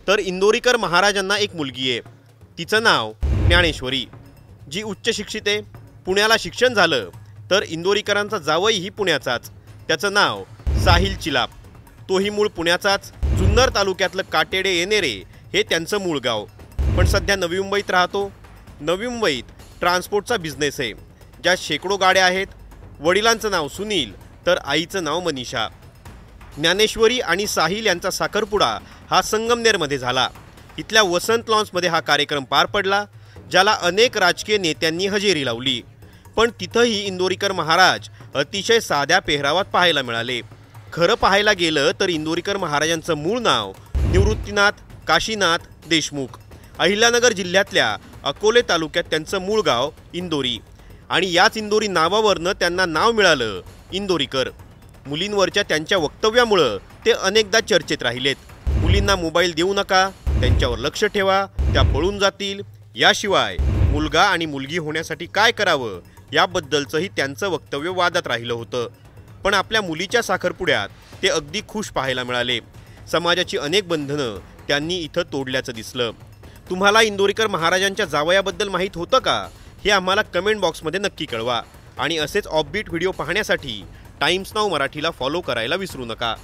तर इंदोरीकर महाराजांना एक मुलगी आहे, तिचं नाव ज्ञानेश्वरी, जी उच्च शिक्षित आहे। पुण्याला शिक्षण झालं तर इंदोरीकरांचा जावईही पुण्याचाच, त्याचं नाव साहिल चिलाप, तोही मूळ पुण्याचाच। जुन्नर तालुक्यातलं काटेडे येणेरे हे त्यांचं मूळ गाव, पण सध्या नवी मुंबईत राहतो। नवी मुंबईत ट्रान्सपोर्टचा बिझनेस आहे, ज्यात शेकडो गाड्या आहेत। वडिलांचं नाव सुनील तर आईचं नाव मनीषा। ज्ञानेश्वरी आणि साहिल यांचा साखरपुडा हा संगमनेरमध्ये झाला। इथल्या वसंत लॉन्समध्ये हा कार्यक्रम पार पडला, ज्याला अनेक राजकीय नेत्यांनी हजेरी लावली। पण तिथंही इंदोरीकर महाराज अतिशय साध्या पेहरावात पाहायला मिळाले। खरं पाहायला गेलं तर इंदोरीकर महाराजांचं मूळ नाव निवृत्तीनाथ काशीनाथ देशमुख। अहिल्यानगर जिल्ह्यातल्या अकोले तालुक्यात त्यांचं मूळ गाव इंदोरी, आणि याच इंदोरी नावावरनं त्यांना नाव मिळालं इंदोरीकर। मुलींवरच्या त्यांच्या वक्तव्यामुळं ते अनेकदा चर्चेत राहिलेत। मुलींना मोबाईल देऊ नका, त्यांच्यावर लक्ष ठेवा, त्या पळून जातील। याशिवाय मुलगा आणि मुलगी होण्यासाठी काय करावं याबद्दलचंही त्यांचं वक्तव्य वादात राहिलं होतं। पण आपल्या मुलीच्या साखरपुड्यात ते अगदी खुश पाहायला मिळाले। समाजाची अनेक बंधनं त्यांनी इथं तोडल्याचं दिसलं। तुम्हाला इंदोरीकर महाराजांच्या जावयाबद्दल माहीत होतं का? हे आम्हाला कमेंट बॉक्समध्ये नक्की कळवा, आणि असेच ऑफबीट व्हिडिओ पाहण्यासाठी टाइम्स नाऊ मराठीला फॉलो करायला विसरू नका।